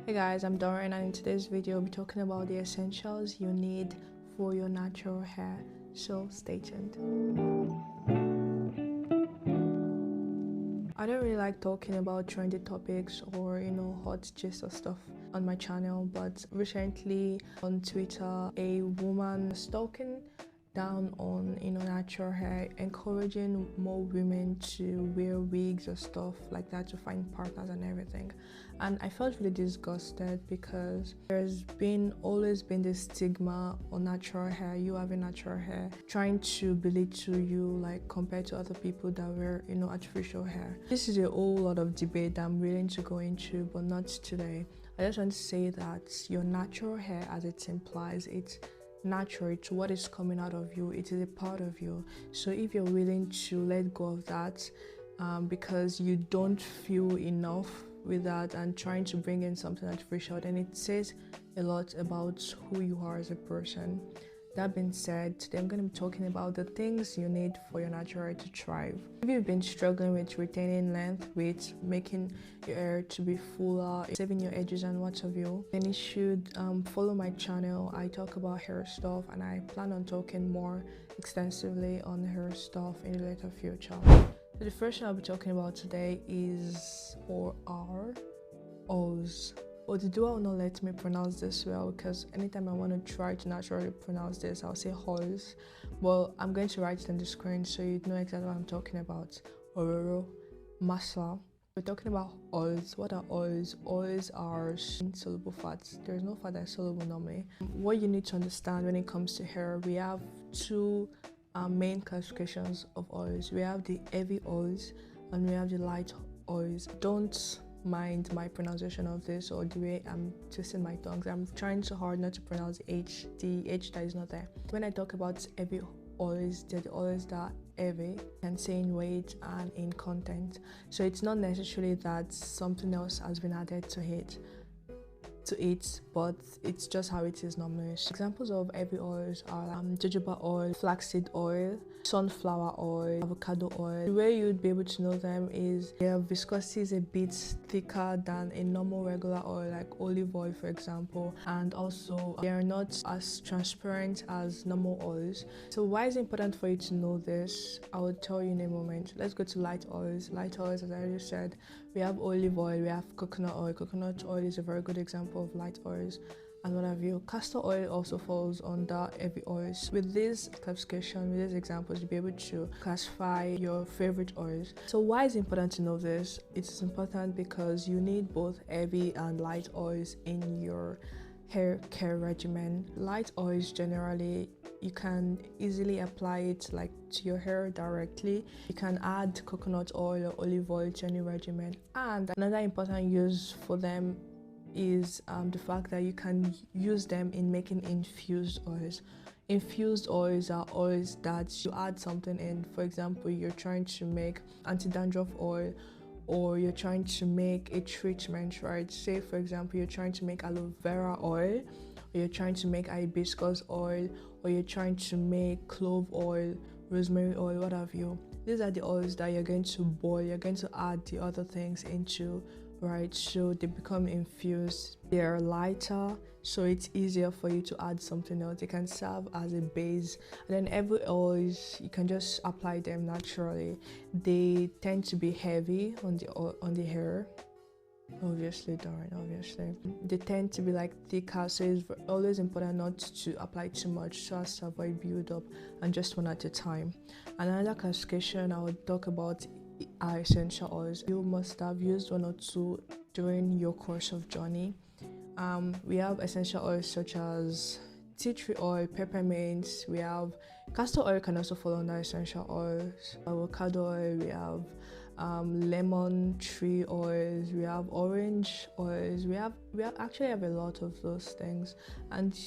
Hey guys, I'm Doreen, and in today's video we'll be talking about the essentials you need for your natural hair, so stay tuned. I don't really like talking about trendy topics or hot gist or stuff on my channel, but recently on Twitter a woman was talking down on natural hair, encouraging more women to wear wigs or stuff like that to find partners and everything. And I felt really disgusted because there's always been this stigma on natural hair, you having natural hair, trying to belittle you like compared to other people that wear artificial hair. This is a whole lot of debate that I'm willing to go into, but not today. I just want to say that your natural hair, as it implies, it's natural to what is coming out of you. It is a part of you. So if you're willing to let go of that because you don't feel enough with that and trying to bring in something artificial, then it says a lot about who you are as a person. That being said, today I'm going to be talking about the things you need for your natural hair to thrive. If you've been struggling with retaining length, with making your hair to be fuller, saving your edges and what have you, then you should follow my channel. I talk about hair stuff and I plan on talking more extensively on hair stuff in the later future. So the first thing I'll be talking about today is oils. But the duo will not let me pronounce this well, because anytime I want to try to naturally pronounce this, I'll say oils. Well, I'm going to write it on the screen so you know exactly what I'm talking about. Ororo, masala. We're talking about oils. What are oils? Oils are insoluble fats. There's no fat that's soluble normally. What you need to understand when it comes to hair, we have two main classifications of oils. We have the heavy oils and we have the light oils. Don't mind my pronunciation of this or the way I'm twisting my tongues. I'm trying so hard not to pronounce the H that is not there. When I talk about heavy oils, they're the oils that are heavy and say in weight and in content. So it's not necessarily that something else has been added to it, but it's just how it is normally. Examples of heavy oils are jojoba oil, flaxseed oil, sunflower oil, avocado oil. The way you'd be able to know them is their viscosity is a bit thicker than a normal regular oil like olive oil, for example, and also they are not as transparent as normal oils. So why is it important for you to know this? I will tell you in a moment. Let's go to light oils. Light oils, as I already said, we have olive oil, we have coconut oil. Coconut oil is a very good example of light oils and what have you. Castor oil also falls under heavy oils. With this classification, with these examples, you'll be able to classify your favorite oils. So why is it important to know this? It's important because you need both heavy and light oils in your hair care regimen. Light oils generally you can easily apply it like to your hair directly. You can add coconut oil or olive oil to any regimen. And another important use for them is the fact that you can use them in making infused oils. Infused oils are oils that you add something in. For example, you're trying to make anti-dandruff oil, or you're trying to make a treatment, right? Say for example you're trying to make aloe vera oil, or you're trying to make hibiscus oil, or you're trying to make clove oil, rosemary oil, what have you. These are the oils that you're going to boil, you're going to add the other things into, right? So they become infused. They're lighter, so it's easier for you to add something else. They can serve as a base, and then every oils you can just apply them naturally. They tend to be heavy on the hair, obviously. They tend to be like thicker, so it's always important not to apply too much so as to avoid build up, and just one at a time. Another classification I would talk about are essential oils. You must have used one or two during your course of journey. We have essential oils such as tea tree oil, peppermint. We have castor oil, can also fall under essential oils. Avocado oil. We have lemon tree oils. We have orange oils. We actually have a lot of those things, and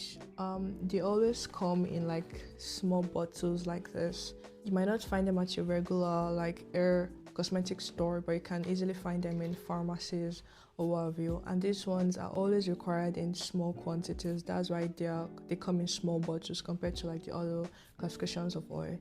they always come in like small bottles like this. You might not find them at your regular like hair cosmetic store, but you can easily find them in pharmacies or what have you. And these ones are always required in small quantities. That's why they come in small bottles compared to like the other classifications of oil.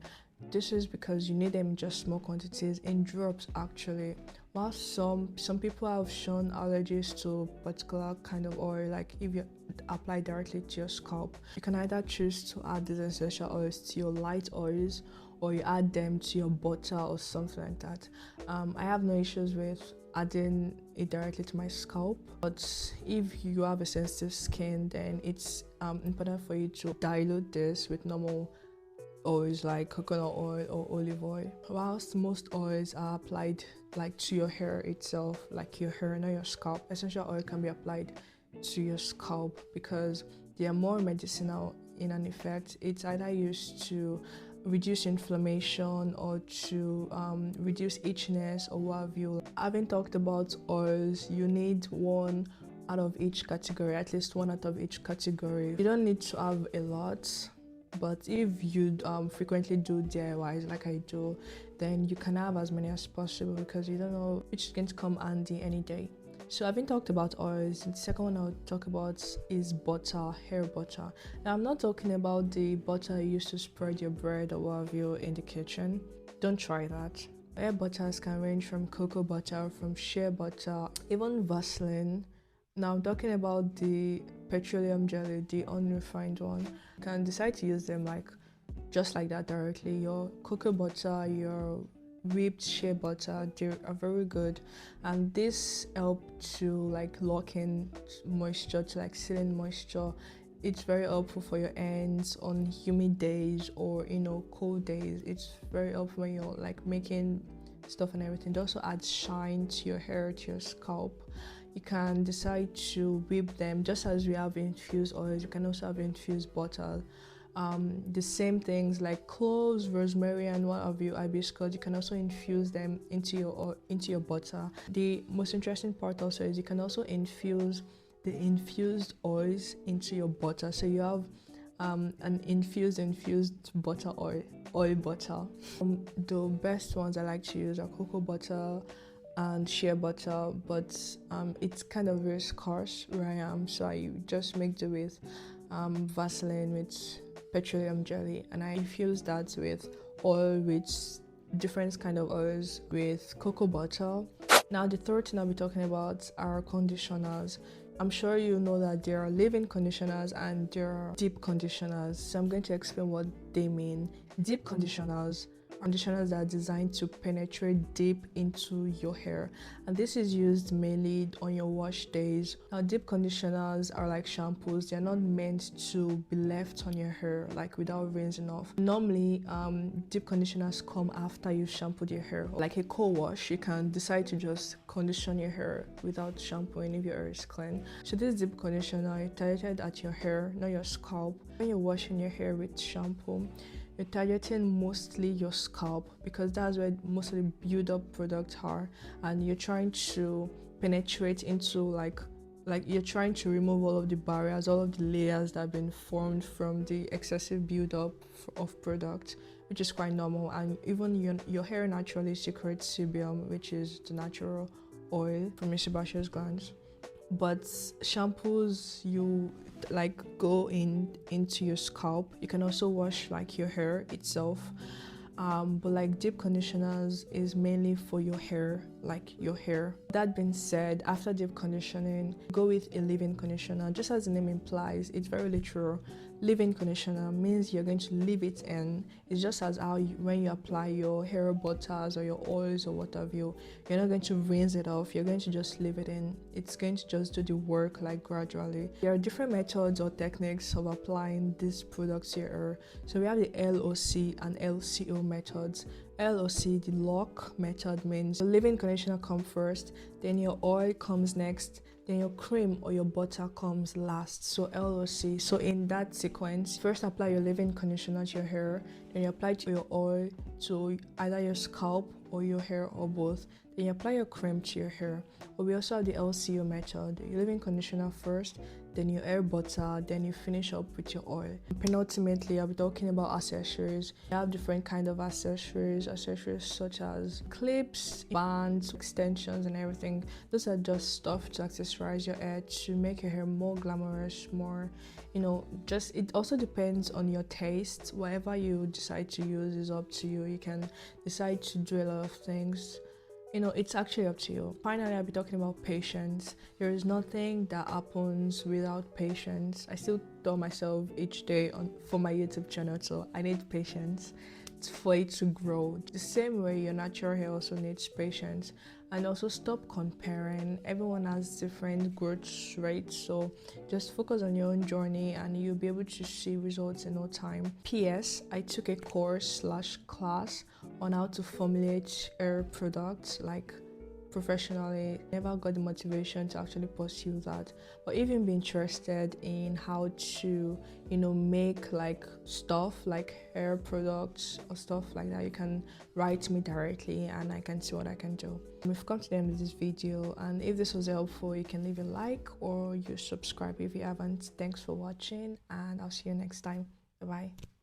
This is because you need them in just small quantities, in drops actually. While some people have shown allergies to particular kind of oil, like if you apply directly to your scalp, you can either choose to add these essential oils to your light oils, or you add them to your butter or something like that. I have no issues with adding it directly to my scalp, but if you have a sensitive skin, then it's important for you to dilute this with normal oils like coconut oil or olive oil. Whilst most oils are applied like to your hair itself, like your hair, not your scalp, essential oil can be applied to your scalp because they are more medicinal in an effect. It's either used to reduce inflammation or to reduce itchiness or what have you. Having talked about oils, you need one out of each category, at least one out of each category. You don't need to have a lot, but if you frequently do DIYs like I do, then you can have as many as possible because you don't know which is going to come handy any day. So having talked about oils, the second one I'll talk about is butter, hair butter. Now I'm not talking about the butter you use to spread your bread or what have you in the kitchen. Don't try that. Hair butters can range from cocoa butter, from shea butter, even Vaseline. Now I'm talking about the petroleum jelly, the unrefined one. You can decide to use them like just like that directly. Your cocoa butter, your whipped shea butter, they are very good, and this help to like lock in moisture, to like seal in moisture. It's very helpful for your ends on humid days or cold days. It's very helpful when you're like making stuff and everything. It also adds shine to your hair, to your scalp. You can decide to whip them just as we have infused oils. You can also have infused butter. The same things like cloves, rosemary, and what have you, hibiscus. You can also infuse them into your butter. The most interesting part also is you can also infuse the infused oils into your butter. So you have an infused butter oil butter. The best ones I like to use are cocoa butter and shea butter, but it's kind of very scarce where I am, so I just make do with Vaseline with petroleum jelly, and I infuse that with oil, with different kind of oils, with cocoa butter. Now the third thing I'll be talking about are conditioners. I'm sure you know that there are leave-in conditioners and there are deep conditioners, so I'm going to explain what they mean. Deep conditioners that are designed to penetrate deep into your hair, and this is used mainly on your wash days. Now deep conditioners are like shampoos. They're not meant to be left on your hair like without rinsing off. Normally deep conditioners come after you shampooed your hair. Like a co-wash, you can decide to just condition your hair without shampooing if your hair is clean. So this deep conditioner is targeted at your hair, not your scalp. When you're washing your hair with shampoo, you're targeting mostly your scalp because that's where most of the build-up products are, and you're trying to penetrate into like you're trying to remove all of the barriers, all of the layers that have been formed from the excessive build-up of product, which is quite normal. And even your hair naturally secretes sebum, which is the natural oil from your sebaceous glands. But shampoos, you like go into your scalp. You can also wash like your hair itself, but like deep conditioners is mainly for your hair, like your hair. That being said, after deep conditioning, go with a leave-in conditioner. Just as the name implies, it's very literal. Leave-in conditioner means you're going to leave it in. It's just as how when you apply your hair butters or your oils or whatever, you're not going to rinse it off. You're going to just leave it in. It's going to just do the work like gradually. There are different methods or techniques of applying these products to your hair. So we have the LOC and LCO methods. LOC, the lock method, means the leave-in conditioner comes first, then your oil comes next, then your cream or your butter comes last. So LOC. So in that sequence, first apply your leave-in conditioner to your hair, then you apply your oil to either your scalp or your hair or both. Then you apply your cream to your hair. But we also have the LCO method. You leave-in conditioner first, then your hair butter, then you finish up with your oil. Penultimately, I'll be talking about accessories. You have different kind of accessories such as clips, bands, extensions, and everything. Those are just stuff to accessorize your hair, to make your hair more glamorous, more, just it also depends on your taste. Whatever you decide decide to use is up to you. You can decide to do a lot of things. It's actually up to you. Finally, I'll be talking about patience. There is nothing that happens without patience. I still tell myself each day for my YouTube channel, so I need patience for it to grow. The same way your natural hair also needs patience. And also stop comparing. Everyone has different growth rates, so just focus on your own journey and you'll be able to see results in no time. PS, I took a course/class on how to formulate hair products like professionally. Never got the motivation to actually pursue that, but even be interested in how to make like stuff like hair products or stuff like that, you can write me directly and I can see what I can do. We've come to the end of this video, and if this was helpful, you can leave a like or you subscribe if you haven't. Thanks for watching, and I'll see you next time. Bye bye.